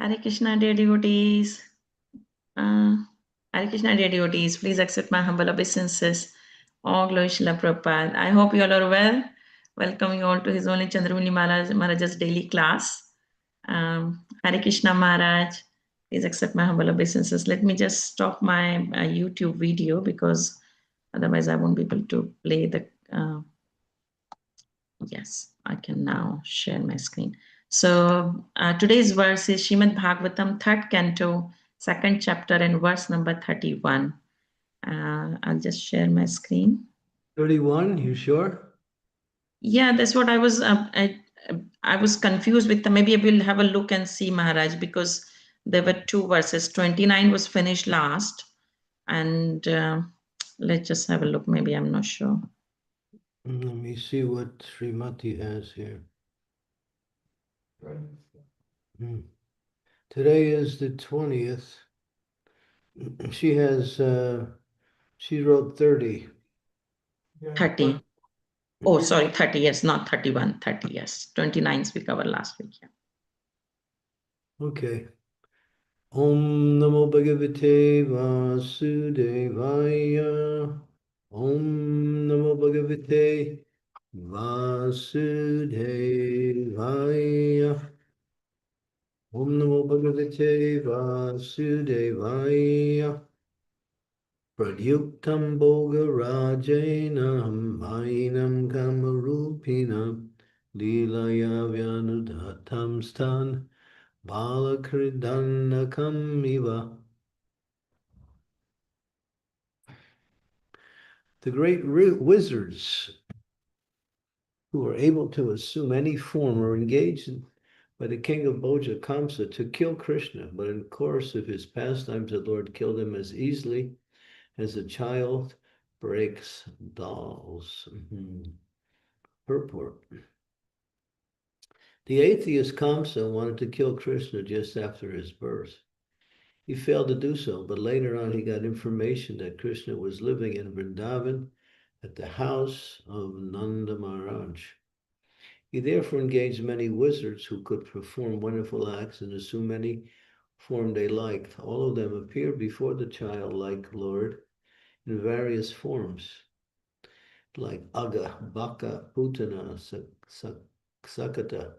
Hare Krishna, dear devotees. Hare Krishna, dear devotees. Please accept my humble obeisances. All glory Srila Prabhupada. I hope you all are well. Welcome you all to His Holy Chandramauli Maharaj's daily class. Hare Krishna Maharaj. Please accept my humble obeisances. Let me just stop my YouTube video because otherwise I won't be able to play the. Yes, I can now share my screen. So today's verse is Shrimad Bhagavatam, 3rd canto, 2nd chapter, and verse number 31. I'll just share my screen. 31, you sure? Yeah, that's what I was. I was confused with. Maybe I will have a look and see, Maharaj, because there were two verses. 29 was finished last, and let's just have a look. Maybe I'm not sure. Let me see what Srimati has here. Today is the 20th. She has, she wrote 30. 30. Oh, sorry, 30. Yes, not 31. 30. Yes, 29s we covered last week. Yeah. Okay. Om Namo Bhagavate Vasudevaya. Om Namo Bhagavate Vasudevaya. Om Namo Bhagavate Vasudevaya. Pradyuktam Bhoga Rajainam Mainam Kamarupinam Leelaya Vyanudhatam Stan Balakridannakam Iva. The great wizards who were able to assume any form were engaged by the king of Bhoja Kamsa to kill Krishna, but in the course of his pastimes, the Lord killed him as easily as a child breaks dolls. Purport. The atheist Kamsa wanted to kill Krishna just after his birth. He failed to do so, but later on he got information that Krishna was living in Vrindavan at the house of Nanda Maharaj. He therefore engaged many wizards who could perform wonderful acts and assume any form they liked. All of them appeared before the childlike Lord in various forms, like Aga, Baka, Putana, Sakata,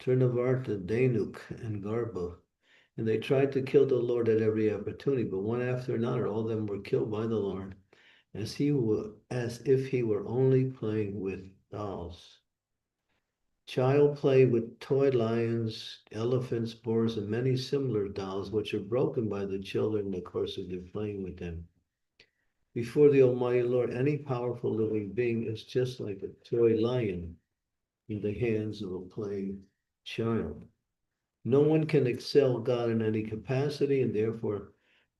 Trinavarta, Dhenuk, and Garba. And they tried to kill the Lord at every opportunity, but one after another, all of them were killed by the Lord, as if he were only playing with dolls. Child play with toy lions, elephants, boars, and many similar dolls, which are broken by the children in the course of their playing with them. Before the Almighty Lord, any powerful living being is just like a toy lion in the hands of a playing child. No one can excel God in any capacity, and therefore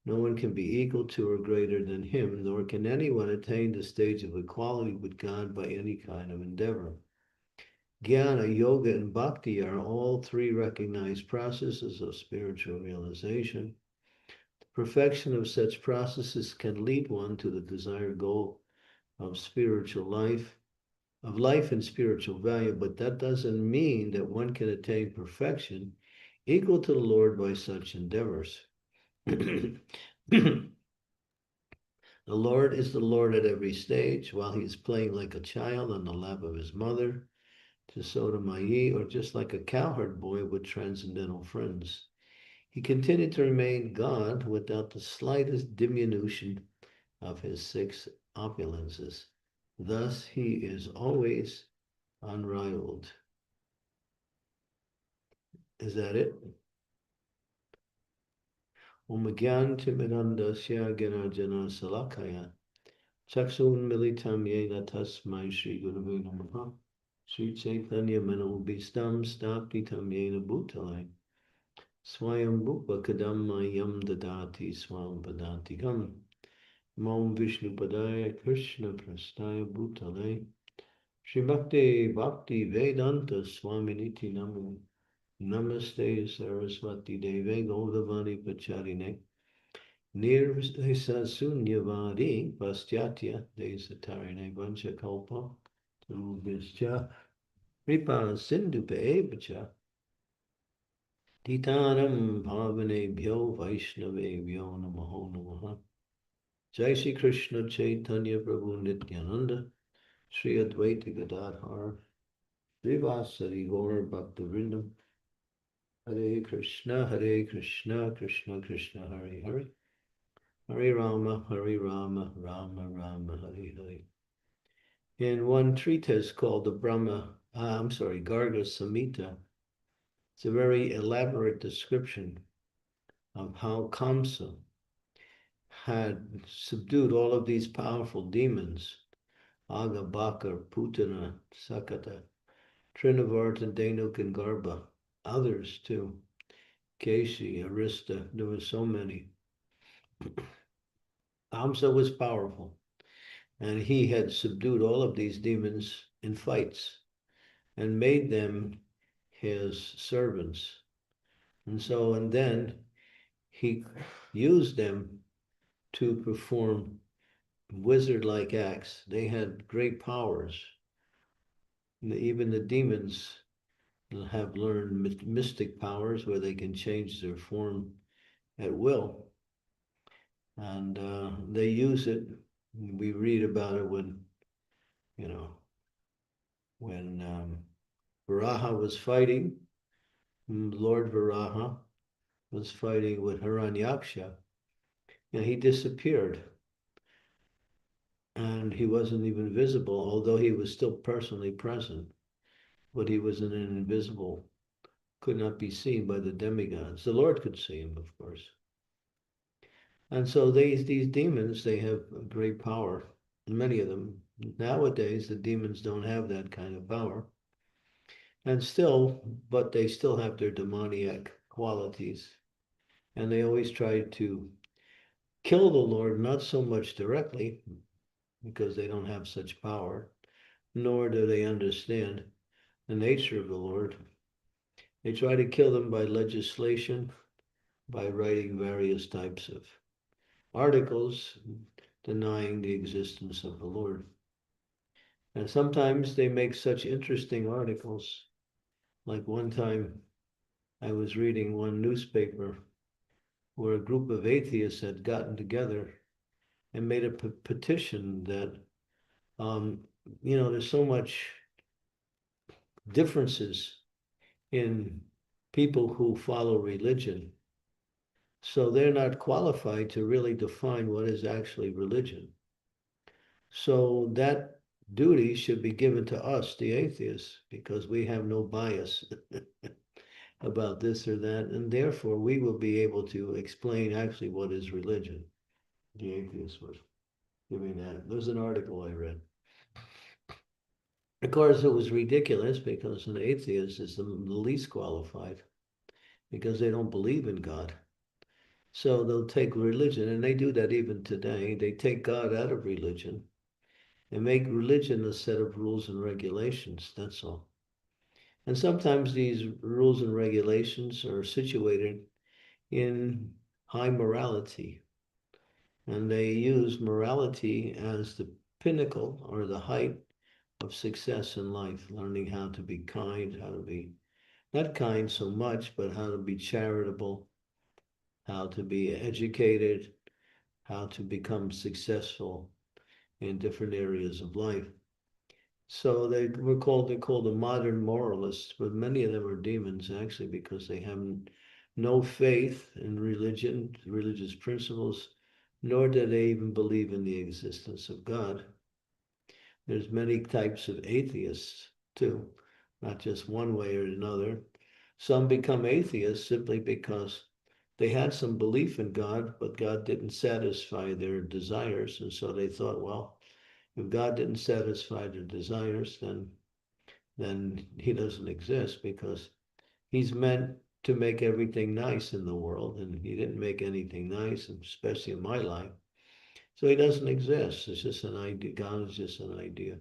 no one can be equal to or greater than him, nor can anyone attain the stage of equality with God by any kind of endeavor. Jnana, yoga, and bhakti are all three recognized processes of spiritual realization. The perfection of such processes can lead one to the desired goal of spiritual life, of life and spiritual value, but that doesn't mean that one can attain perfection equal to the Lord by such endeavors. The Lord is the Lord at every stage, while he is playing like a child on the lap of his mother, Jasoda Mayi, or just like a cowherd boy with transcendental friends. He continued to remain God without the slightest diminution of his 6 opulences. Thus, he is always unrivaled. Is that it? Omagyan Timirandasya Ganarjana Salakaya Chaksun Militam Yena Tasmai Shri Gurave Namaha Sri Chaitanya Manobhistam Stapitam Yena Bhutalai Swayam Bhupa Kadammayam Dadati Swam Padantikam Mam Vishnu Padaya Krishna Prastaya Bhutalai Sri Bhakti Vedanta Swaminiti Namo Namaste Saraswati Deve Gaudavani Pacharine Nirvisa Sunyavadi Pastyatya Desatarine Vanchakalpa Tubhischa Ripa Sindhupe Evacha Titanam Bhavanebhyo Vaishnavebhyo Namaho Namaha. Jai Shri Krishna Chaitanya Prabhu Nityananda Sri Advaita Gadadhar Srivasari Gaur Bhaktivinoda Hare Krishna Krishna Krishna Hare Hare Hare Rama Rama Rama Hare Hare. In one treatise called the Garga Samhita, it's a very elaborate description of how Kamsa had subdued all of these powerful demons, Agabhaka, Putana, Sakata, Trinavarta, Dhenuk, and Garbha, others too, Keshi, Arista, there were so many. Kamsa was powerful, and he had subdued all of these demons in fights and made them his servants. And then he used them to perform wizard-like acts. They had great powers. Even the demons have learned mystic powers where they can change their form at will. And they use it. We read about it when, when Varaha was fighting, Lord Varaha was fighting with Hiranyaksha, and he disappeared. And he wasn't even visible, although he was still personally present, but he was an invisible, could not be seen by the demigods. The Lord could see him, of course. And so these demons, they have great power, many of them. Nowadays, the demons don't have that kind of power. But they still have their demoniac qualities. And they always try to kill the Lord, not so much directly, because they don't have such power, nor do they understand the nature of the Lord. They try to kill them by legislation, by writing various types of articles denying the existence of the Lord. And sometimes they make such interesting articles. Like one time I was reading one newspaper where a group of atheists had gotten together and made a petition that, there's so much differences in people who follow religion. So they're not qualified to really define what is actually religion. So that duty should be given to us, the atheists, because we have no bias about this or that, and therefore we will be able to explain actually what is religion. The atheists were giving that. There's an article I read. Of course, it was ridiculous because an atheist is the least qualified because they don't believe in God. So they'll take religion, and they do that even today. They take God out of religion and make religion a set of rules and regulations. That's all. And sometimes these rules and regulations are situated in high morality. And they use morality as the pinnacle or the height of success in life, learning how to be kind, how to be not kind so much, but how to be charitable, how to be educated, how to become successful in different areas of life. So they're called the modern moralists, but many of them are demons actually because they have no faith in religion, religious principles, nor do they even believe in the existence of God. There's many types of atheists too, not just one way or another. Some become atheists simply because they had some belief in God, but God didn't satisfy their desires. And so they thought, well, if God didn't satisfy their desires, then he doesn't exist because he's meant to make everything nice in the world, and he didn't make anything nice, especially in my life. So he doesn't exist. It's just an idea. God is just an idea.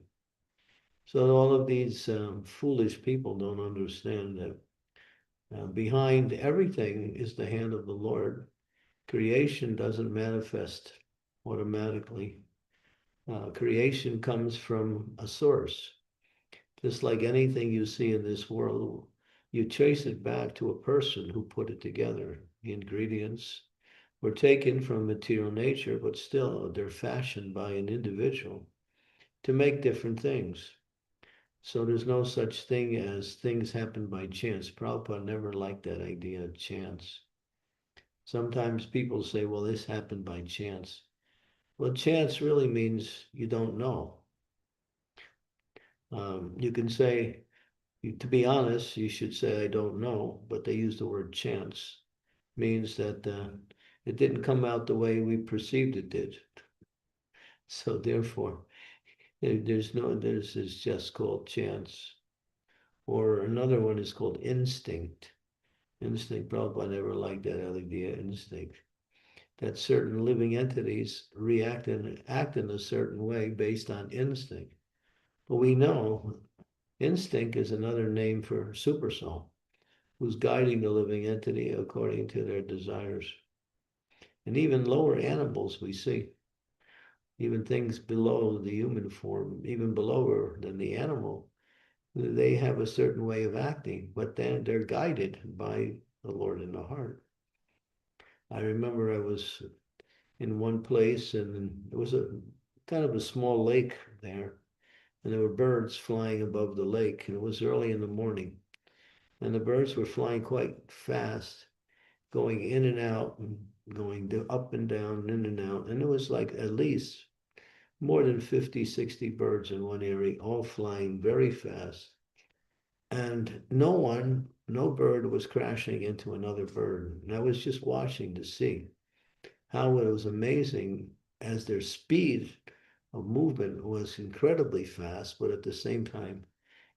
So all of these foolish people don't understand that behind everything is the hand of the Lord. Creation doesn't manifest automatically. Creation comes from a source. Just like anything you see in this world, you trace it back to a person who put it together. The ingredients were taken from material nature, but still they're fashioned by an individual to make different things. So there's no such thing as things happen by chance. Prabhupada never liked that idea of chance. Sometimes people say, well, this happened by chance. Well, chance really means you don't know. You can say, to be honest, you should say, I don't know, but they use the word chance, means that it didn't come out the way we perceived it did. So therefore, this is just called chance. Or another one is called instinct. Instinct, Prabhupada never liked that idea, instinct. That certain living entities react and act in a certain way based on instinct. But we know instinct is another name for supersoul, who's guiding the living entity according to their desires. And even lower animals we see, even things below the human form, even below than the animal, they have a certain way of acting, but then they're guided by the Lord in the heart. I remember I was in one place and it was a kind of a small lake there, and there were birds flying above the lake, and it was early in the morning, and the birds were flying quite fast, going in and out and going up and down, in and out, and it was like at least more than 50, 60 birds in one area, all flying very fast. And no bird was crashing into another bird. And I was just watching to see how it was amazing as their speed of movement was incredibly fast, but at the same time,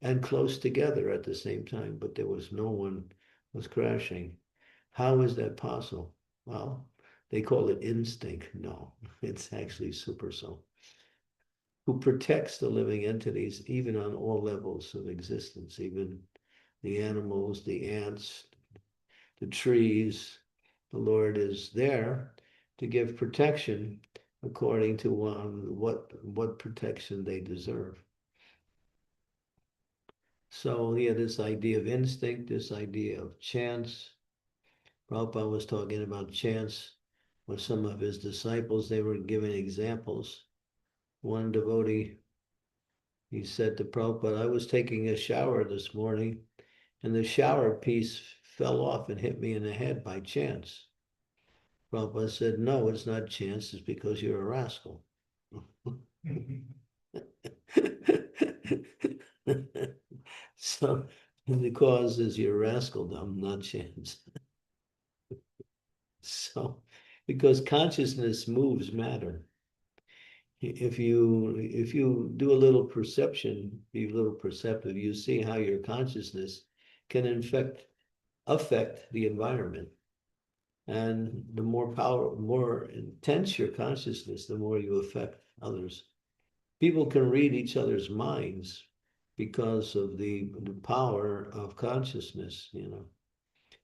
and close together at the same time, but there was no one was crashing. How is that possible? Well, they call it instinct. No, it's actually super soul, who protects the living entities even on all levels of existence, even the animals, the ants, the trees. The Lord is there to give protection according to what protection they deserve. So yeah, this idea of instinct, this idea of chance. Prabhupada was talking about chance with some of his disciples. They were giving examples. One devotee, he said to Prabhupada, I was taking a shower this morning and the shower piece fell off and hit me in the head by chance. Prabhupada said, no, it's not chance, it's because you're a rascal. So the cause is your rascaldom, not chance. So, because consciousness moves matter. If you do a little perception, be a little perceptive, you see how your consciousness can affect the environment. And the more intense your consciousness, the more you affect others. People can read each other's minds because of the power of consciousness.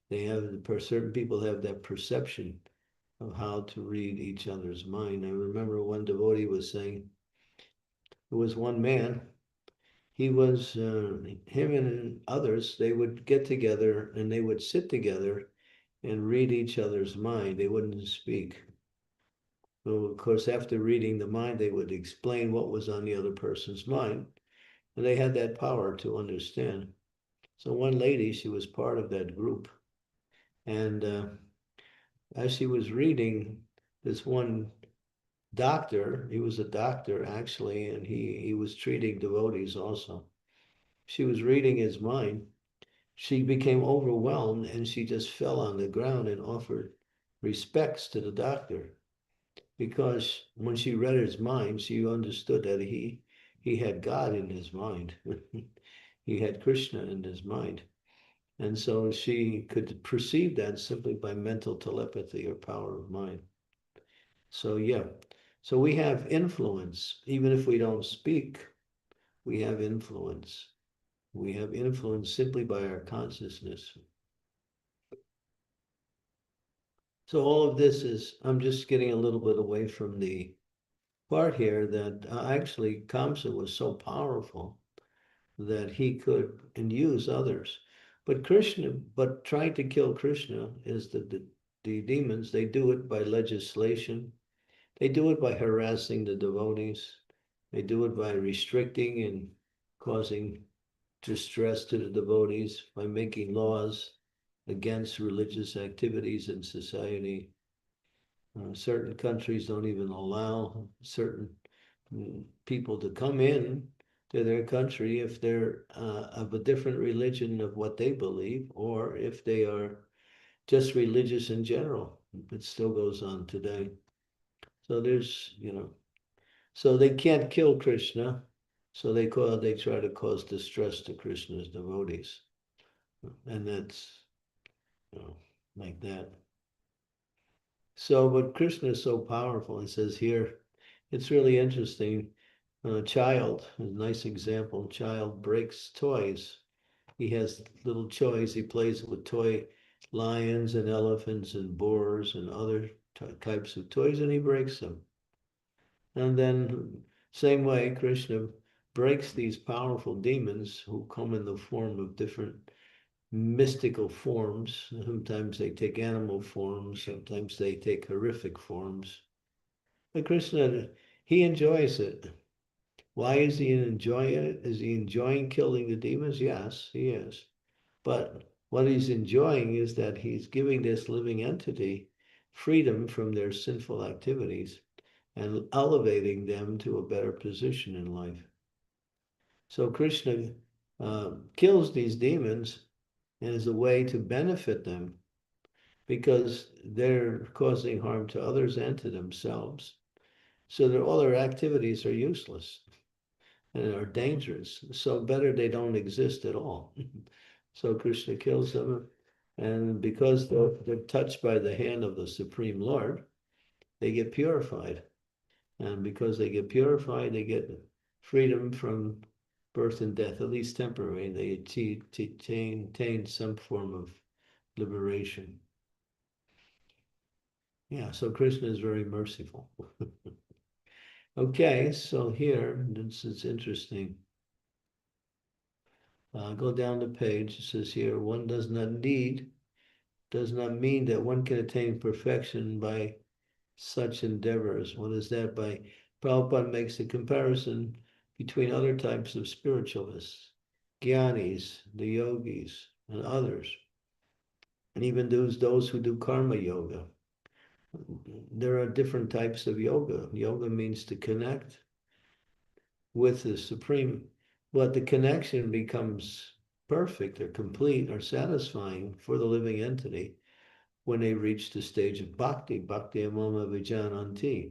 They have certain people have that perception of how to read each other's mind. I remember one devotee was saying, there was one man, he was, him and others, they would get together and they would sit together and read each other's mind. They wouldn't speak. So, of course, after reading the mind, they would explain what was on the other person's mind. And they had that power to understand. So one lady, she was part of that group. And as she was reading, this one doctor, he was a doctor actually, and he was treating devotees also. She was reading his mind. She became overwhelmed and she just fell on the ground and offered respects to the doctor, because when she read his mind, she understood that he had God in his mind. He had Krishna in his mind. And so she could perceive that simply by mental telepathy or power of mind. So yeah, so we have influence. Even if we don't speak, we have influence. We have influence simply by our consciousness. So all of this is, I'm just getting a little bit away from the part here that actually Kamsa was so powerful that he could and use others. But trying to kill Krishna is the demons, they do it by legislation. They do it by harassing the devotees. They do it by restricting and causing distress to the devotees, by making laws against religious activities in society. Certain countries don't even allow certain people to come in to their country if they're of a different religion of what they believe, or if they are just religious in general. It still goes on today. So so they can't kill Krishna, so they try to cause distress to Krishna's devotees, and that's you know, like that. So, but Krishna is so powerful. It says here, it's really interesting. A child, a nice example, child breaks toys. He has little toys. He plays with toy lions and elephants and boars and other types of toys, and he breaks them. And then, same way, Krishna breaks these powerful demons who come in the form of different mystical forms. Sometimes they take animal forms, sometimes they take horrific forms. But Krishna, he enjoys it. Why is he enjoying it? Is he enjoying killing the demons? Yes, he is. But what he's enjoying is that he's giving this living entity freedom from their sinful activities and elevating them to a better position in life. So Krishna kills these demons and is a way to benefit them because they're causing harm to others and to themselves. So all their activities are useless and are dangerous. So better they don't exist at all. So Krishna kills them, and because they're touched by the hand of the Supreme Lord, they get purified. And because they get purified, they get freedom from birth and death, at least temporary. They attain some form of liberation. Yeah, so Krishna is very merciful. Okay, so here, this is interesting. Go down the page. It says here, one does not mean that one can attain perfection by such endeavors. What is that? By Prabhupada makes a comparison between other types of spiritualists, jnanis, the yogis, and others, and even those who do karma yoga. There are different types of yoga. Yoga means to connect with the Supreme, but the connection becomes perfect or complete or satisfying for the living entity when they reach the stage of bhakti, bhakti amama vijananti.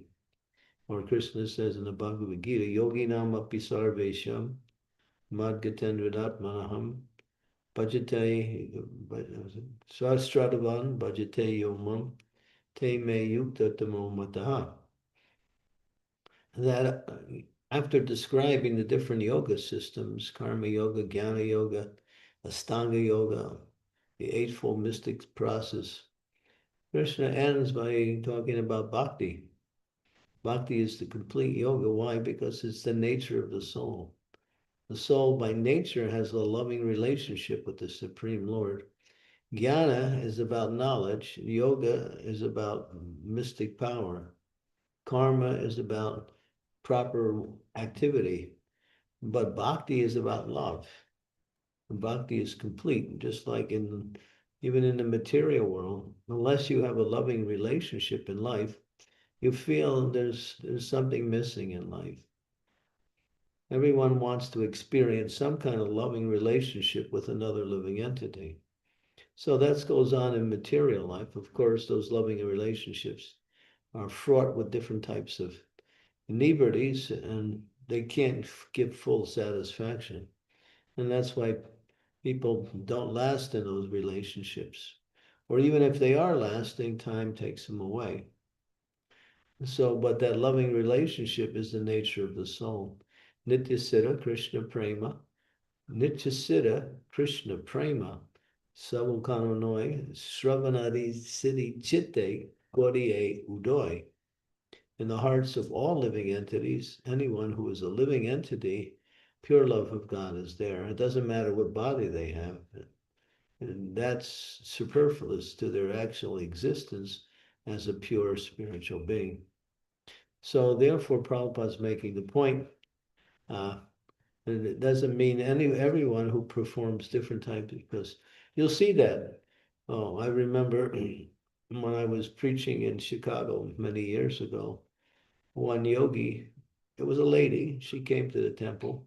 Or Krishna says in the Bhagavad Gita, yogi nam api sarvesham madgatendradatmanaham bhajate swastradavan bhajate yomam te me yuktatamo mataha. That after describing the different yoga systems, karma yoga, jnana yoga, astanga yoga, the eightfold mystic process, Krishna ends by talking about bhakti. Bhakti is the complete yoga. Why? Because it's the nature of the soul. The soul by nature has a loving relationship with the Supreme Lord. Jnana is about knowledge. Yoga is about mystic power. Karma is about proper activity. But bhakti is about love. And bhakti is complete, just like even in the material world. Unless you have a loving relationship in life, you feel there's something missing in life. Everyone wants to experience some kind of loving relationship with another living entity. So that goes on in material life. Of course, those loving relationships are fraught with different types of inebrities, and they can't give full satisfaction. And that's why people don't last in those relationships. Or even if they are lasting, time takes them away. So, but that loving relationship is the nature of the soul. Nityasiddha Krishna Prema. Nityasiddha Krishna Prema. Savukanonoi Sravanadi Siddhi Chitte Gaudiye Udoy. In the hearts of all living entities, anyone who is a living entity, pure love of God is there. It doesn't matter what body they have. And that's superfluous to their actual existence as a pure spiritual being. So therefore, Prabhupada's making the point, and it doesn't mean everyone who performs different types, because you'll see that. Oh, I remember when I was preaching in Chicago many years ago, one yogi, it was a lady, she came to the temple,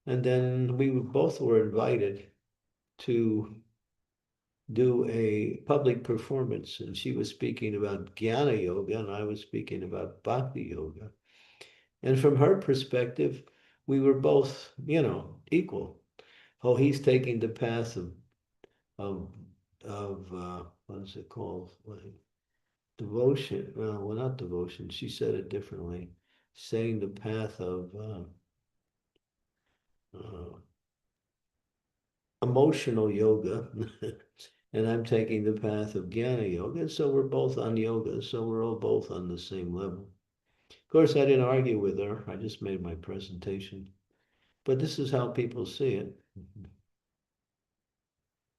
and then we both were invited to do a public performance, and she was speaking about Jnana Yoga, and I was speaking about Bhakti Yoga. And from her perspective, we were both, equal. Oh, he's taking the path of what is it called? Devotion. Well, not devotion. She said it differently. Saying the path of uh, emotional yoga, and I'm taking the path of Jnana Yoga. So we're both on yoga. So we're all both on the same level. Of course, I didn't argue with her. I just made my presentation. But this is how people see it.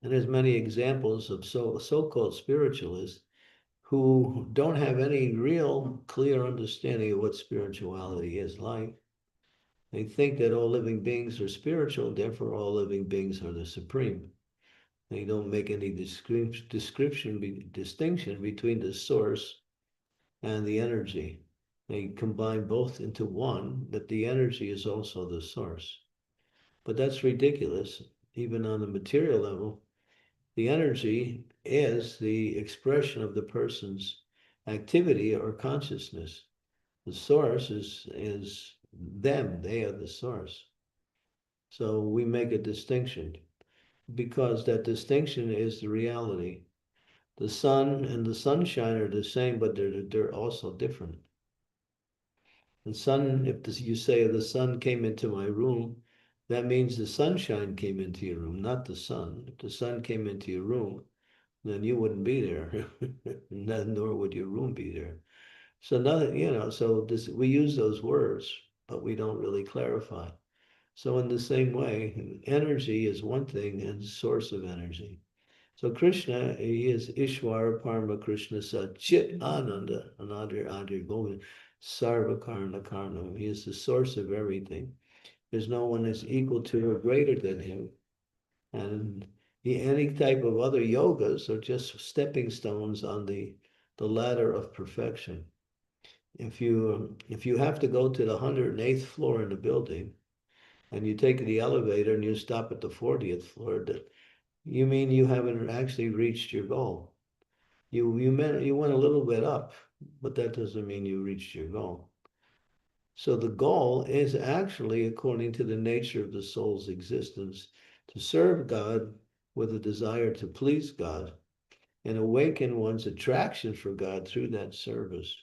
And there's many examples of so-called spiritualists who don't have any real clear understanding of what spirituality is like. They think that all living beings are spiritual, therefore all living beings are the supreme. They don't make any distinction between the source and the energy. They combine both into one, that the energy is also the source. But that's ridiculous, even on the material level. The energy is the expression of the person's activity or consciousness. The source is them, they are the source. So we make a distinction because that distinction is the reality. The sun and the sunshine are the same, but they're also different. The sun, if you say the sun came into my room, that means the sunshine came into your room, not the sun. If the sun came into your room, then you wouldn't be there, nor would your room be there. So nothing, so we use those words, but we don't really clarify. So in the same way, energy is one thing and source of energy. So Krishna, he is Ishvara Parama Krishna Chit Ananda, Anadir Govind, Sarva Karna Karna. He is the source of everything. There's no one that's equal to or greater than him. And any type of other yogas are just stepping stones on the ladder of perfection. If you have to go to the 108th floor in the building, and you take the elevator and you stop at the 40th floor, you mean you haven't actually reached your goal. You went a little bit up, but that doesn't mean you reached your goal. So the goal is actually, according to the nature of the soul's existence, to serve God with a desire to please God and awaken one's attraction for God through that service.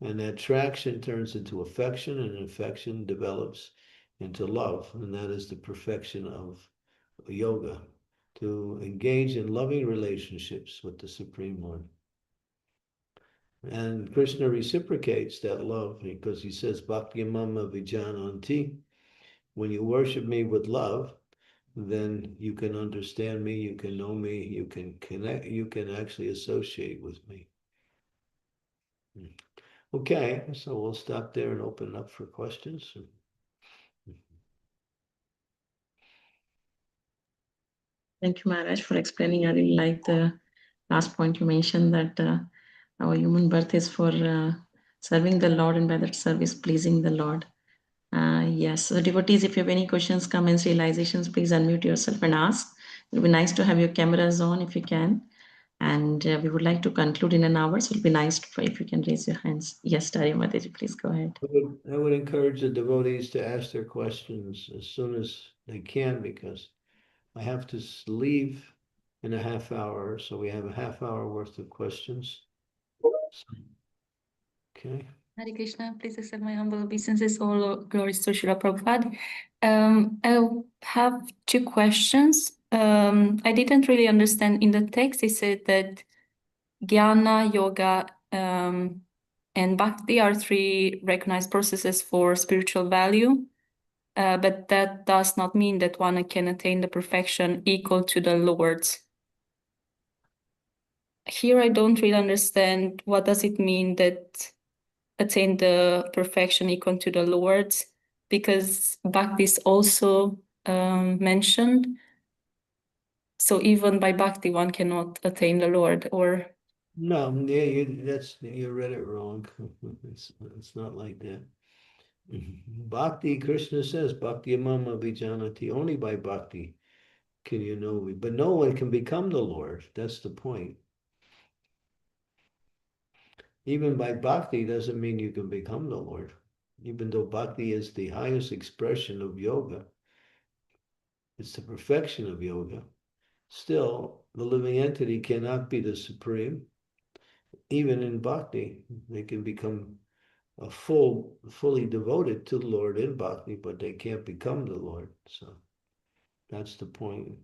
And that attraction turns into affection, and affection develops into love. And that is the perfection of yoga, to engage in loving relationships with the Supreme One. And Krishna reciprocates that love because he says, Bhakti Mama Vijananti. When you worship me with love, then you can understand me, you can know me, you can connect, you can actually associate with me. Okay, so we'll stop there and open up for questions. Thank you, Maharaj, for explaining. I really like the last point you mentioned that our human birth is for serving the Lord, and by that service, pleasing the Lord. Yes, so devotees, if you have any questions, comments, realizations, please unmute yourself and ask. It will be nice to have your cameras on if you can. And we would like to conclude in an hour, so it will be nice if you can raise your hands. Yes, Tari Mataji, please go ahead. I would encourage the devotees to ask their questions as soon as they can, because I have to leave in a half hour, so we have a half hour worth of questions. Okay. Hare Krishna, please accept my humble obeisances. All glories to Srila Prabhupada. I have two questions. I didn't really understand in the text. It said that Jnana, Yoga, and Bhakti are three recognized processes for spiritual value. but that does not mean that one can attain the perfection equal to the Lord's. Here I don't really understand what does it mean that attain the perfection equal to the Lord's, because Bhakti is also mentioned. So even by Bhakti one cannot attain the Lord, or No, yeah, you read it wrong. It's not like that. Bhakti, Krishna says, Bhakti Mama Vijanati, only by Bhakti can you know me. But no one can become the Lord. That's the point. Even by Bhakti doesn't mean you can become the Lord. Even though Bhakti is the highest expression of yoga, it's the perfection of yoga. Still, the living entity cannot be the supreme. Even in Bhakti, they can become fully devoted to the Lord in Bhakti, but they can't become the Lord. So that's the point.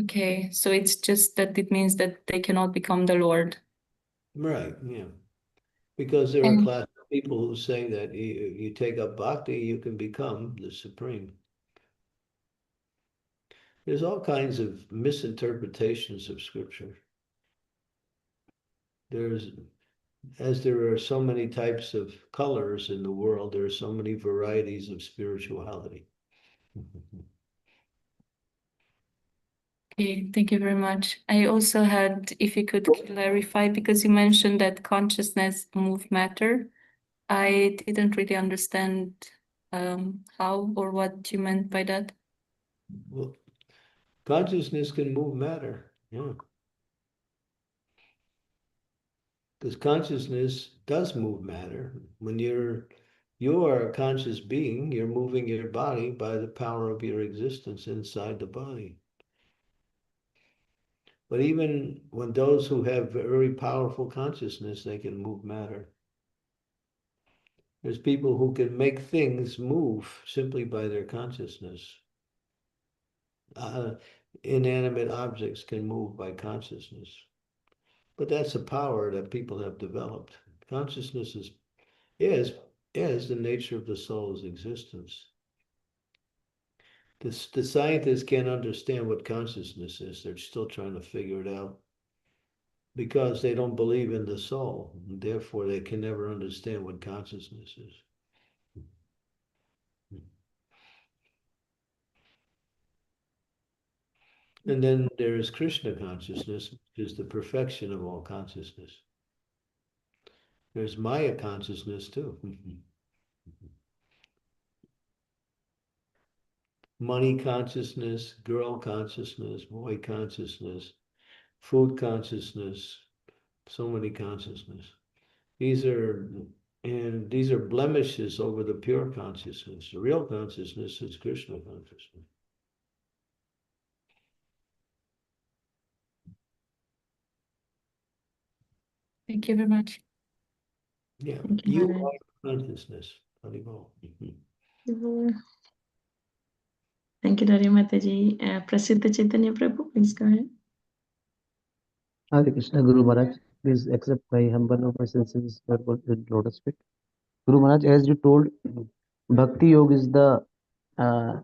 okay, so it's just that it means that they cannot become the Lord. Right, yeah. Because there are a class of people who say that you take up Bhakti, you can become the supreme. There's all kinds of misinterpretations of scripture. As there are so many types of colors in the world, there are so many varieties of spirituality. Okay, thank you very much. I also had, if you could clarify, because you mentioned that consciousness move matter. I didn't really understand how or what you meant by that. Well, consciousness can move matter, yeah. Because consciousness does move matter. When you are a conscious being, you're moving your body by the power of your existence inside the body. But even when those who have very powerful consciousness, they can move matter. There's people who can make things move simply by their consciousness. Inanimate objects can move by consciousness. But that's a power that people have developed. Consciousness is the nature of the soul's existence. The scientists can't understand what consciousness is. They're still trying to figure it out because they don't believe in the soul. And therefore, they can never understand what consciousness is. And then there is Krishna consciousness, which is the perfection of all consciousness. There's Maya consciousness too. Money consciousness, girl consciousness, boy consciousness, food consciousness, so many consciousness. These are blemishes over the pure consciousness. The real consciousness is Krishna consciousness. Thank you very much. Yeah, Thank you, you Maharaj. are consciousness. Haribol. Thank you, Dari Mataji. Prasiddha Chaitanya Prabhu, please go ahead. Hare Krishna Guru Maharaj, please accept my humble obeisances in lotus feet. Guru Maharaj, as you told, Bhakti Yoga is the uh,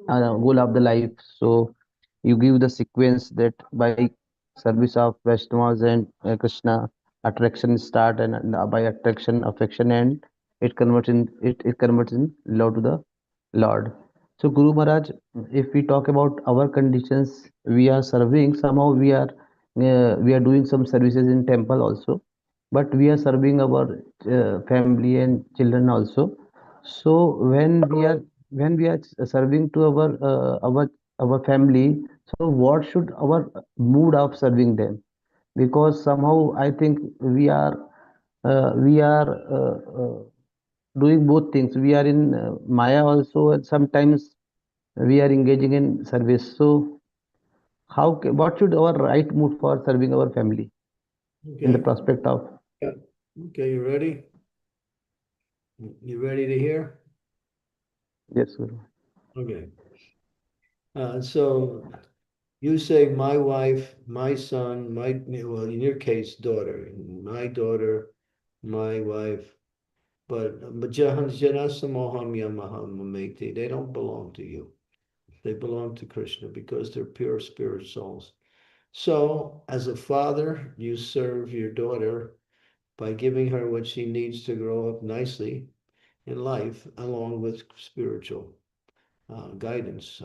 goal of the life. So you give the sequence that by service of Vaishnavas and Krishna, attraction start, and by attraction, affection, and it converts in love to the Lord. So Guru Maharaj, if we talk about our conditions, we are serving. Somehow we are doing some services in temple also, but we are serving our family and children also. So when we are serving to our family, so what should our mood of serving them? Because somehow I think we are doing both things. We are in Maya also, and sometimes we are engaging in service. So what should our right mood for serving our family in the Okay. prospect of? Yeah. Okay, you ready? You ready to hear? Yes, Guru. Okay. So you say my wife, my son, well, in your case, daughter, my daughter, my wife, But they don't belong to you. They belong to Krishna because they're pure spirit souls. So, as a father, you serve your daughter by giving her what she needs to grow up nicely in life, along with spiritual guidance.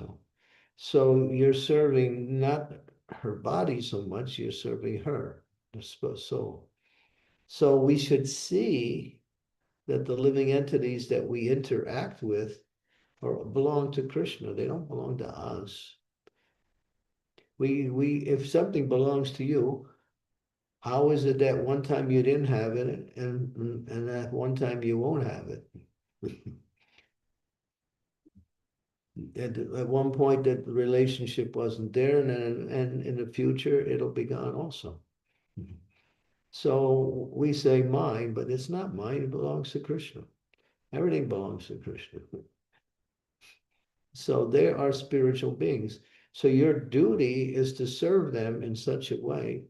So you're serving not her body so much, you're serving her, the soul. So we should see that the living entities that we interact with belong to Krishna. They don't belong to us. If something belongs to you, how is it that one time you didn't have it and that one time you won't have it? At one point that the relationship wasn't there, and in the future it'll be gone also. So we say mine, but it's not mine, it belongs to Krishna. Everything belongs to Krishna. So they are spiritual beings. So your duty is to serve them in such a way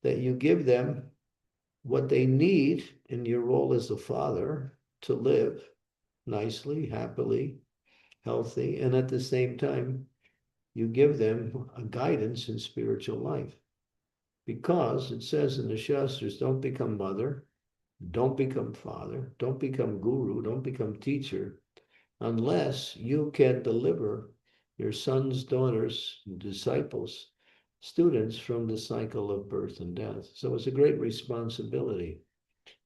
that you give them what they need in your role as a father to live nicely, happily, healthy, and at the same time, you give them a guidance in spiritual life. Because it says in the Shastras, don't become mother, don't become father, don't become guru, don't become teacher, unless you can deliver your sons, daughters, disciples, students from the cycle of birth and death. So it's a great responsibility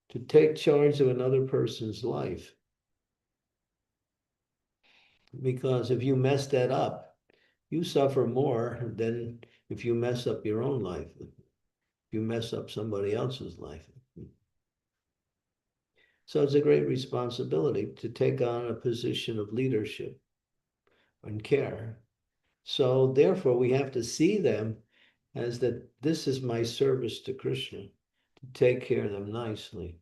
to take charge of another person's life. Because if you mess that up, you suffer more than if you mess up your own life, if you mess up somebody else's life. So it's a great responsibility to take on a position of leadership and care. So therefore, we have to see them as that this is my service to Krishna, to take care of them nicely.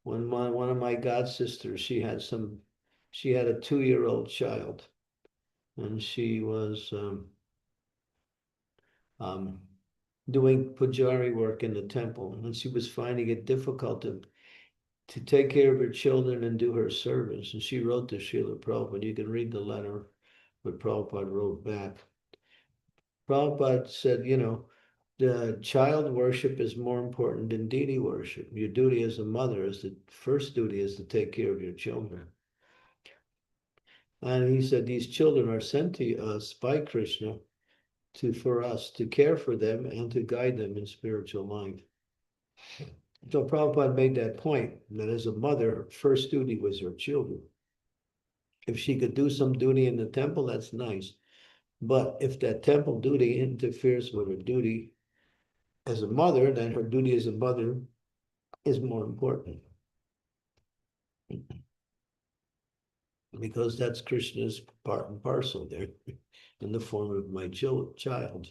When one of my god sisters, she had a 2-year-old child, and she was doing pujari work in the temple, and she was finding it difficult to take care of her children and do her service. And she wrote to Srila Prabhupada. You can read the letter what Prabhupada wrote back. Prabhupada said, the child worship is more important than deity worship. Your duty as a mother is the first duty is to take care of your children. And he said, these children are sent to us by Krishna for us to care for them and to guide them in spiritual life. So Prabhupada made that point, that as a mother, her first duty was her children. If she could do some duty in the temple, that's nice. But if that temple duty interferes with her duty as a mother, then her duty as a mother is more important. Because that's Krishna's part and parcel there in the form of my child.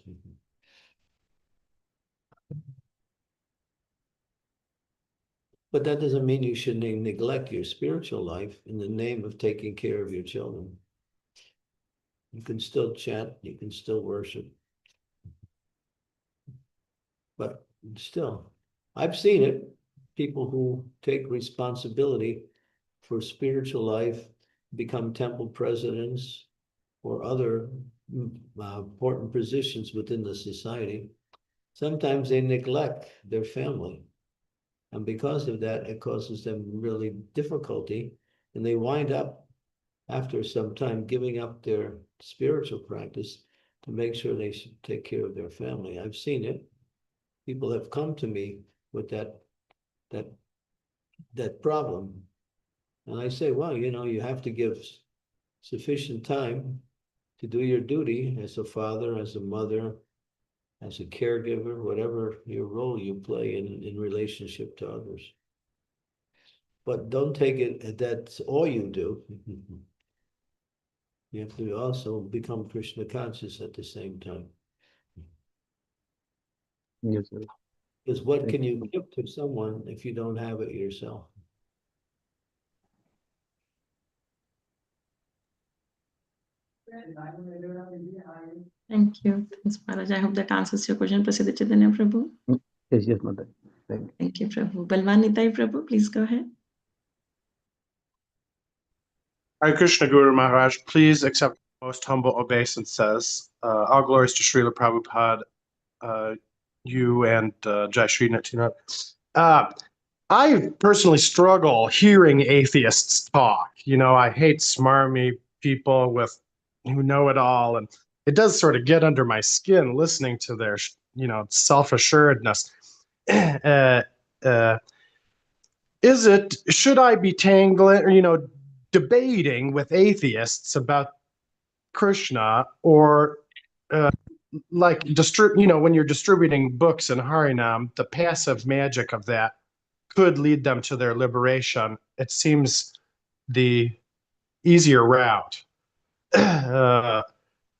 But that doesn't mean you should neglect your spiritual life in the name of taking care of your children. You can still chant, you can still worship. But still, I've seen it. People who take responsibility for spiritual life, become temple presidents or other important positions within the society. Sometimes they neglect their family. And because of that, it causes them really difficulty. And they wind up, after some time, giving up their spiritual practice to make sure they should take care of their family. I've seen it. People have come to me with that problem. And I say, well, you have to give sufficient time to do your duty as a father, as a mother, as a caregiver, whatever your role you play in relationship to others. But don't take it that's all you do. You have to also become Krishna conscious at the same time. Yes, sir. Because what Thank can you give to someone if you don't have it yourself? Thank you. Thanks, Maharaj. I hope that answers your question, Prasiddha Chaitanya Prabhu. Yes, Mother. Thank you. Thank you, Prabhu. Balwan Nitai Prabhu, please go ahead. Hare Krishna Guru Maharaj, please accept most humble obeisances. All glories to Srila Prabhupada, you and Jai Sri Nityanath. I personally struggle hearing atheists talk. I hate smarmy people who know it all, and it does sort of get under my skin listening to their, self-assuredness. Should I be debating with atheists about Krishna, or when you're distributing books in Harinam, the passive magic of that could lead them to their liberation. It seems the easier route.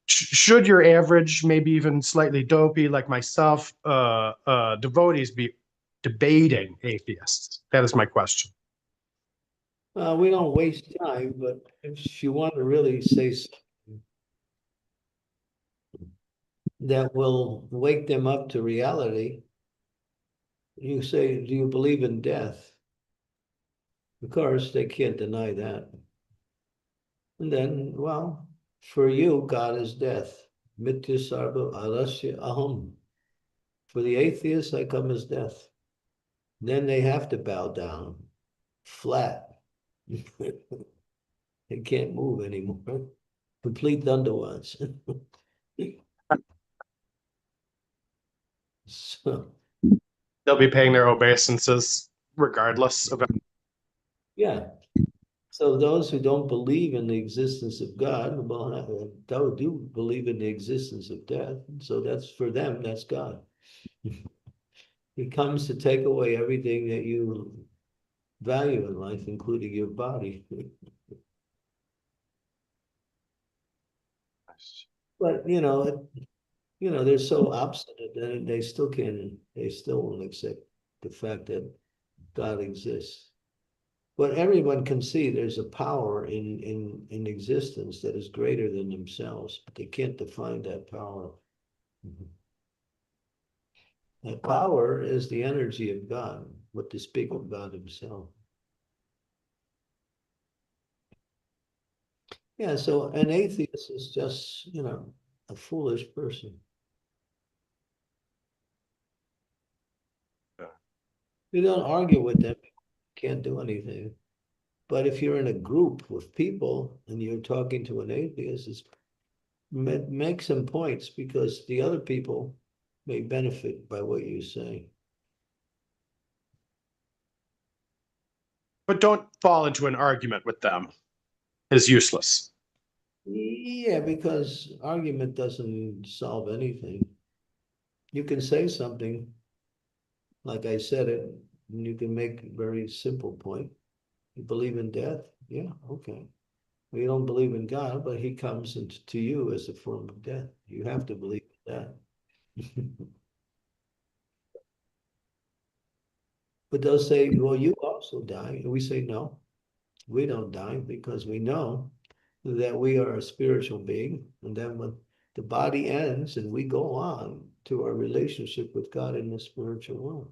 Should your average, maybe even slightly dopey like myself, devotees be debating atheists? That is my question. We don't waste time, but if you want to really say something that will wake them up to reality, you say, do you believe in death? Of course, they can't deny that. And then, well, for you, God is death. Mrityu sarva arasya aham. For the atheists, I come as death. Then they have to bow down, flat. They can't move anymore. Complete Dandavats. So, They'll be paying their obeisances regardless of it. yeah. So those who don't believe in the existence of God, well, do believe in the existence of death. So that's for them, that's God. He comes to take away everything that you value in life, including your body. But they're so obstinate that they still won't accept the fact that God exists. But everyone can see there's a power in existence that is greater than themselves, but they can't define that power. That power is the energy of God, what to speak of God himself. Yeah, so an atheist is just, a foolish person. You don't argue with them, can't do anything. But if you're in a group with people and you're talking to an atheist, make some points, because the other people may benefit by what you say. But don't fall into an argument with them. It's useless. Yeah, because argument doesn't solve anything. You can say something, like I said it, and you can make a very simple point. You believe in death? Yeah, okay. Well, you don't believe in God, but he comes to you as a form of death. You have to believe in that. But they'll say, well, you also die. And we say, no, we don't die, because we know that we are a spiritual being. And then when the body ends and we go on to our relationship with God in the spiritual world.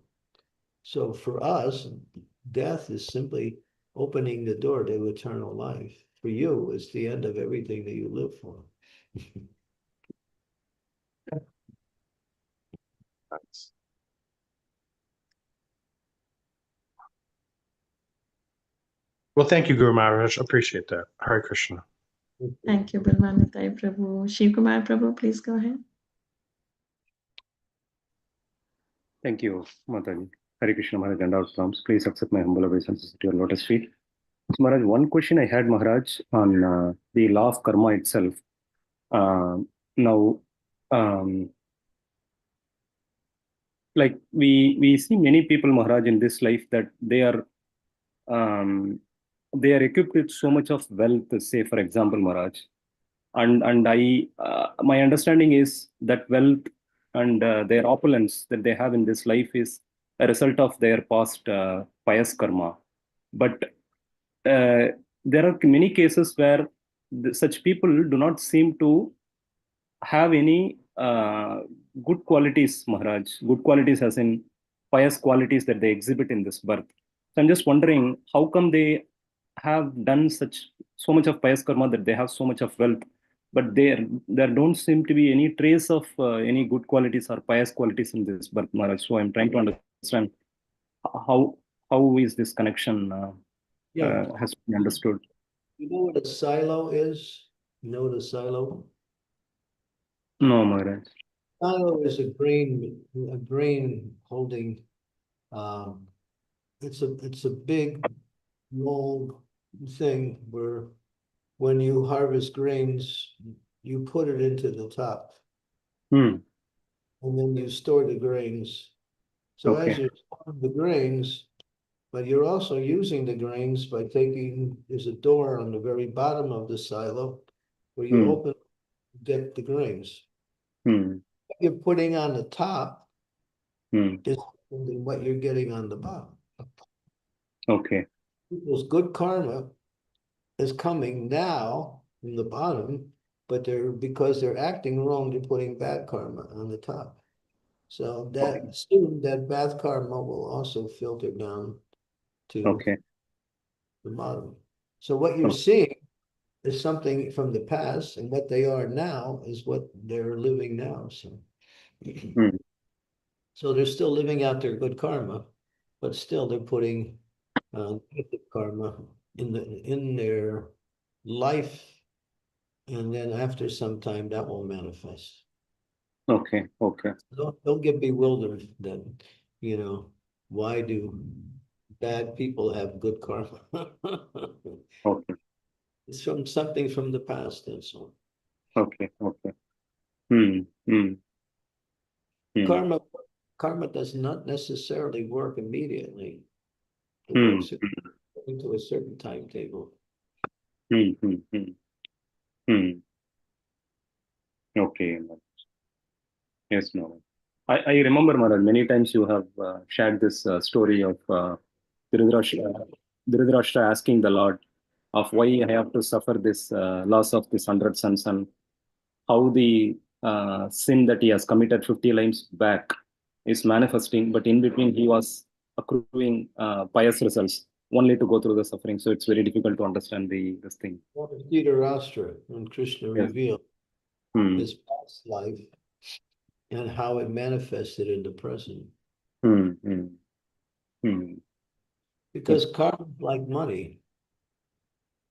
So for us, death is simply opening the door to eternal life. For you, it's the end of everything that you live for. Thanks. Well, thank you, Guru Maharaj. Appreciate that. Hare Krishna. Thank you, Bilwanitai Prabhu. Shiv Kumar Prabhu, please go ahead. Thank you, Mataji. Hare Krishna Maharaj and our Slams. Please accept my humble obeisances at your lotus feet. So, Maharaj, one question I had, Maharaj, on the law of karma itself. Now, like we see many people, Maharaj, in this life that they are equipped with so much of wealth. Say, for example, Maharaj, and I my understanding is that wealth and their opulence that they have in this life is a result of their past pious karma. But there are many cases where such people do not seem to have any good qualities, Maharaj. Good qualities as in pious qualities that they exhibit in this birth. So I'm just wondering, how come they have done so much of pious karma that they have so much of wealth, but there don't seem to be any trace of any good qualities or pious qualities in this birth, Maharaj. So I'm trying to understand how how is this connection has been understood. You know what a silo is? You know what a silo? No, Maharaj. Silo is a grain holding. It's a big, long thing where when you harvest grains, you put it into the top Hmm. and then you store the grains. So as Okay. you store the grains, but you're also using the grains by there's a door on the very bottom of the silo where you Hmm. open, get the grains. Hmm. What you're putting on the top Hmm. is what you're getting on the bottom. Okay. People's good karma is coming now from the bottom, but because they're acting wrong, they're putting bad karma on the top. So that soon that bad karma will also filter down to Okay. the bottom. So what you're Okay. seeing is something from the past, and what they are now is what they're living now. So, Hmm. so they're still living out their good karma, but still they're putting negative karma in their life, and then after some time that will manifest. Okay. Okay. Don't get bewildered that, why do bad people have good karma? Okay. It's from something from the past and so on. Okay. Okay. Hmm. Hmm. Hmm. Karma does not necessarily work immediately. It Hmm. works according to a certain timetable. Hmm. Hmm. Hmm. Hmm. Okay. Yes, no. I remember, Maharaj, many times you have shared this story of Dhritarashtra asking the Lord of why I have to suffer this loss of this 100 sons, and how the sin that he has committed 50 lives back is manifesting, but in between he was accruing pious results only to go through the suffering. So it's very difficult to understand this thing. Dhritarashtra, when Krishna Yes. revealed Hmm. his past life and how it manifested in the present. Hmm. Hmm. Hmm. Because karma is like money,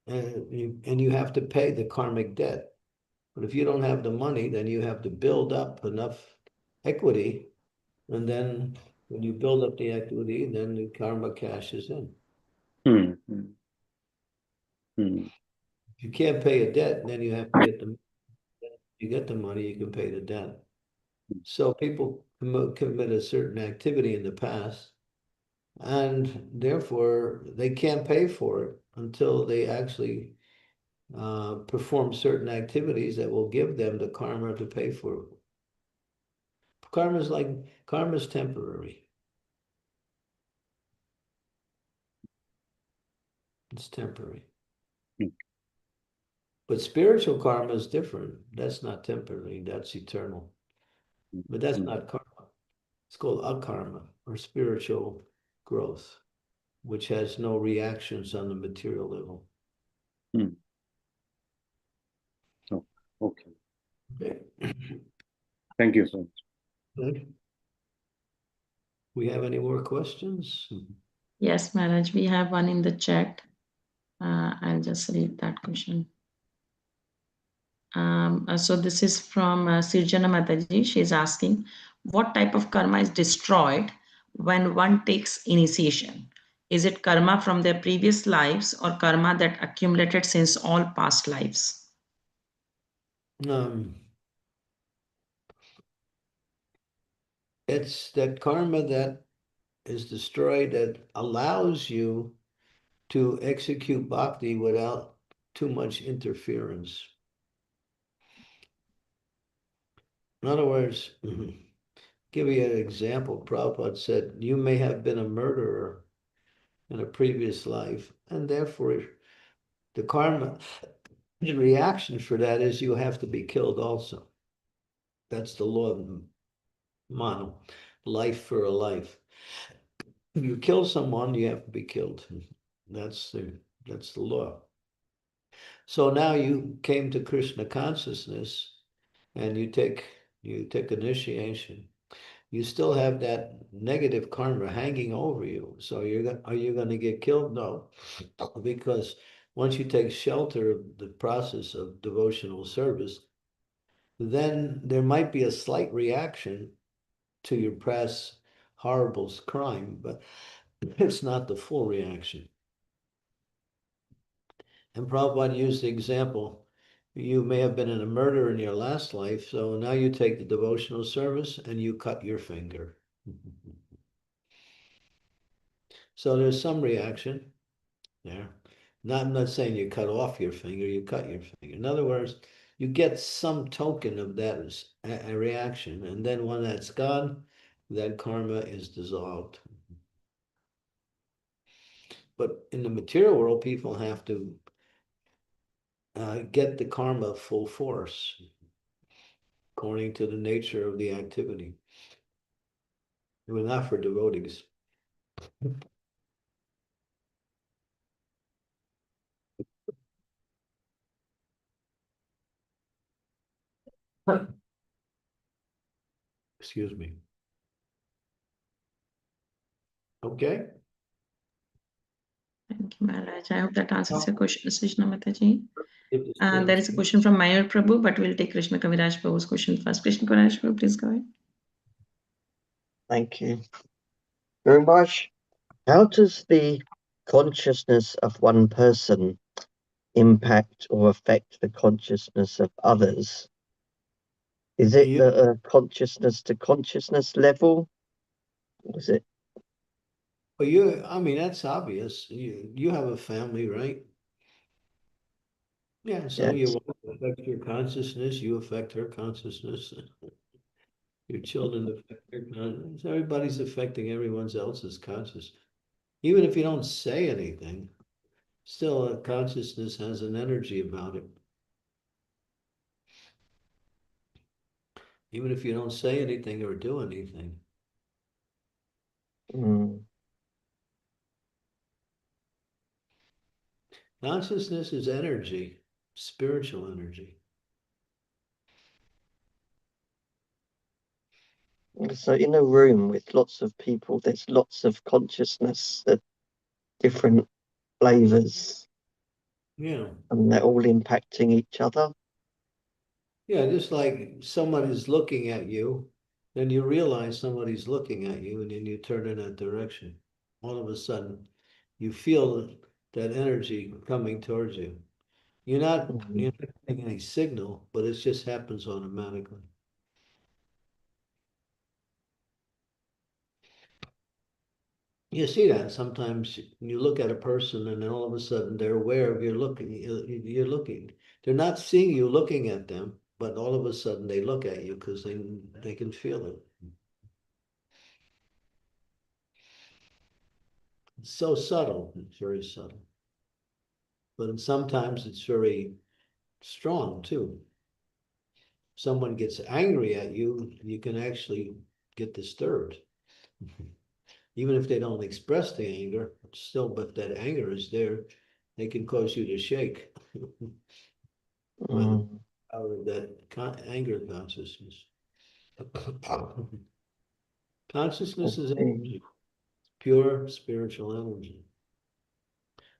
and you have to pay the karmic debt. But if you don't have the money, then you have to build up enough equity, and then when you build up the equity, then the karma cashes in. Hmm. Hmm. Hmm. If you can't pay a debt, then you have to get you get the money, you can pay the debt. So people commit a certain activity in the past, and therefore they can't pay for it until they actually perform certain activities that will give them the karma to pay for it. Karma is temporary. It's temporary. Hmm. But spiritual karma is different. That's not temporary. That's eternal. But that's Hmm. not karma. It's called akarma, or spiritual growth, which has no reactions on the material level. Hmm. Oh, okay. Okay. Thank you so much. Good. We have any more questions? Yes, Maharaj, we have one in the chat. I'll just read that question. So this is from Sirjana Mataji. She's asking, what type of karma is destroyed when one takes initiation? Is it karma from their previous lives or karma that accumulated since all past lives? It's that karma that is destroyed that allows you to execute bhakti without too much interference. In other words, give you an example. Prabhupada said, you may have been a murderer in a previous life, and therefore the karma, the reaction for that is you have to be killed also. That's the law of manu, life for a life. If you kill someone, you have to be killed. That's the That's the law. So now you came to Krishna consciousness and you take initiation. You still have that negative karma hanging over you. So are you going to get killed? No, because once you take shelter of the process of devotional service, then there might be a slight reaction to your past horrible crime, but it's not the full reaction. And Prabhupada used the example, you may have been in a murder in your last life, so now you take the devotional service and you cut your finger. So there's some reaction there. I'm not saying you cut off your finger, you cut your finger. In other words, you get some token of that as a reaction. And then when that's gone, that karma is dissolved. But in the material world, people have to get the karma full force according to the nature of the activity. It was not for devotees. Excuse me. Okay. Thank you, Maharaj. I hope that answers your question, Krishna Mataji. Give the There is a students- question from Mayur Prabhu, but we'll take Krishna Kaviraj Prabhu's question first. Krishna Kaviraj Prabhu, please go ahead. Thank you very much. How does the consciousness of one person impact or affect the consciousness of others? Is it the consciousness to consciousness level? Or is it? Well, I mean, that's obvious. You have a family, right? Yeah, so Yes. you want to affect your consciousness, you affect her consciousness. Your children affect their consciousness. Everybody's affecting everyone else's consciousness. Even if you don't say anything, still a consciousness has an energy about it. Even if you don't say anything or do anything. Mm. Consciousness is energy, spiritual energy. So in a room with lots of people, there's lots of consciousness at different flavors, Yeah. and they're all impacting each other. Yeah, just like someone is looking at you, then you realize somebody's looking at you, and then you turn in that direction. All of a sudden, you feel that energy coming towards you. You're not getting any signal, but it just happens automatically. You see that sometimes you look at a person and then all of a sudden they're aware of you're looking. You're looking. They're not seeing you looking at them, but all of a sudden they look at you because they can feel it. It's so subtle. It's very subtle. But sometimes it's very strong too. Someone gets angry at you, you can actually get disturbed. Even if they don't express the anger, still, but that anger is there, they can cause you to shake. By the power of that anger consciousness. Consciousness is energy, pure spiritual energy.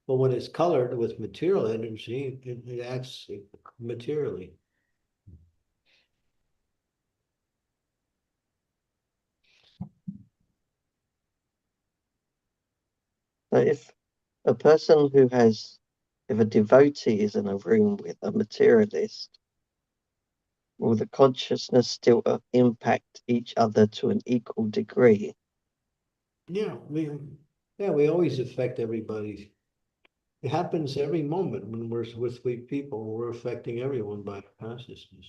But when it's colored with material energy, it acts materially. So if a person if a devotee is in a room with a materialist, will the consciousness still impact each other to an equal degree? Yeah, we always affect everybody. It happens every moment when we're with people. We're affecting everyone by our consciousness.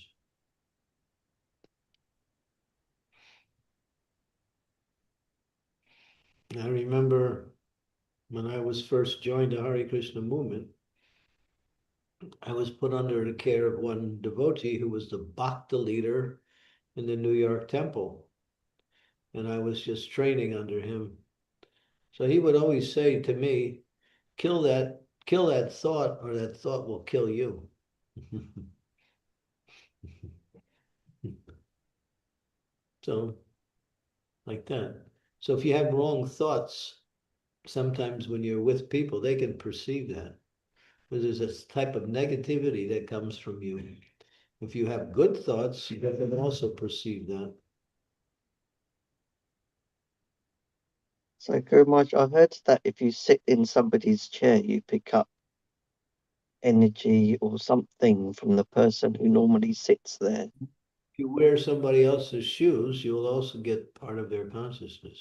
I remember when I was first joined the Hare Krishna movement, I was put under the care of one devotee who was the Bhakta leader in the New York temple. And I was just training under him. So he would always say to me, kill that kill that thought, or that thought will kill you. So, like that. So if you have wrong thoughts, sometimes when you're with people, they can perceive that. Because there's this type of negativity that comes from you. If you have good thoughts, you can also perceive that. So, Guru Maharaj, I heard that if you sit in somebody's chair, you pick up energy or something from the person who normally sits there. If you wear somebody else's shoes, you will also get part of their consciousness.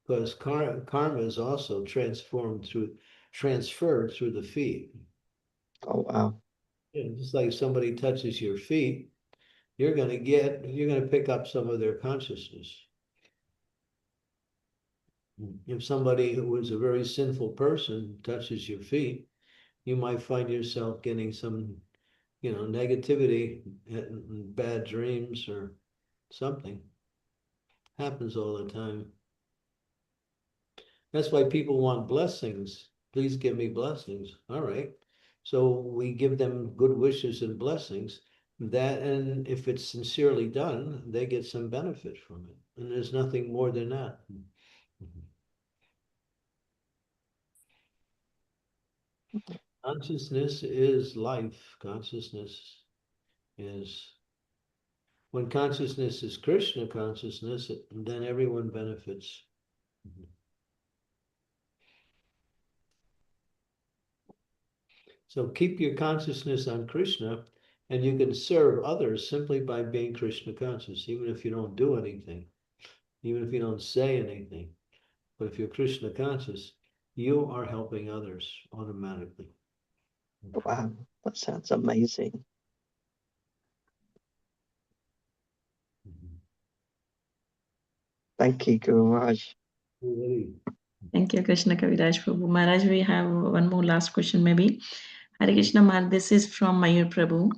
Because karma is also transferred through the feet. Oh, wow. Yeah, just like somebody touches your feet, you're going to pick up some of their consciousness. If somebody who is a very sinful person touches your feet, you might find yourself getting some, negativity and bad dreams or something. Happens all the time. That's why people want blessings. Please give me blessings. All right. So we give them good wishes and blessings. And if it's sincerely done, they get some benefit from it. And there's nothing more than that. Consciousness is life. Consciousness is, when consciousness is Krishna consciousness, then everyone benefits. So keep your consciousness on Krishna, and you can serve others simply by being Krishna conscious, even if you don't do anything, even if you don't say anything. But if you're Krishna conscious, you are helping others automatically. Wow, that sounds amazing. Thank you, Guru Maharaj. Thank you, Krishna Kaviraj Prabhu. Maharaj, we have one more last question maybe. Hare Krishna Maharaj, this is from Mayur Prabhu.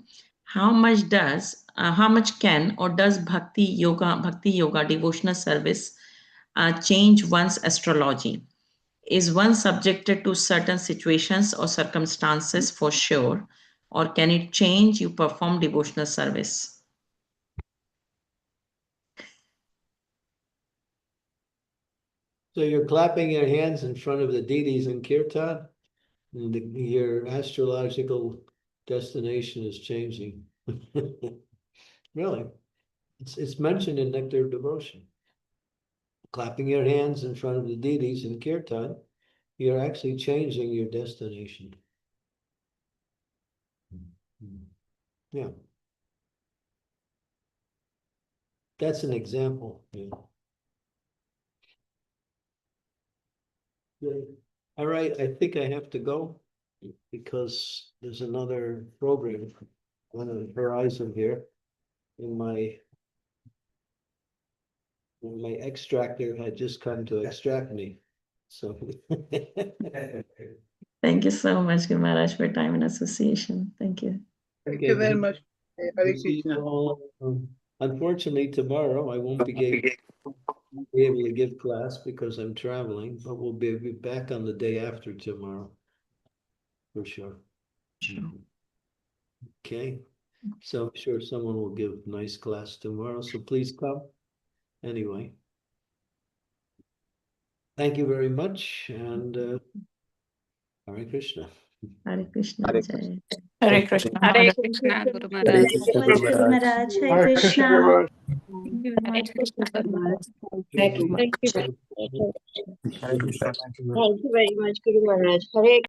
How much can or does bhakti yoga, devotional service change one's astrology? Is one subjected to certain situations or circumstances for sure, or can it change you perform devotional service? So you're clapping your hands in front of the deities in kirtan, and your astrological destination is changing. Really, it's mentioned in Nectar of Devotion. Clapping your hands in front of the deities in kirtan, you're actually changing your destination. Yeah. That's an example. Yeah. Good. All right, I think I have to go because there's another program on the horizon here. And my extractor had just come to extract me. So Thank you so much, Guru Maharaj, for your time and association. Thank you. Thank you very much. Hare see you Krishna. all. Unfortunately, tomorrow I won't be able to give class because I'm traveling, but we'll be back on the day after tomorrow. For sure. Sure. Okay. So I'm sure someone will give a nice class tomorrow. So please come. Anyway. Thank you very much. And Hare Krishna. Hare Krishna. Hare Jai. Hare Krishna. Hare Hare Krishna, Krishna, Guru Hare Maharaj. Krishna, Guru Maharaj. Hare Hare Krishna. Krishna. Thank you very Hare much. Krishna, Guru Maharaj. Thank you. Thank you. Hare Krishna. Thank you very much, Guru Maharaj. Hare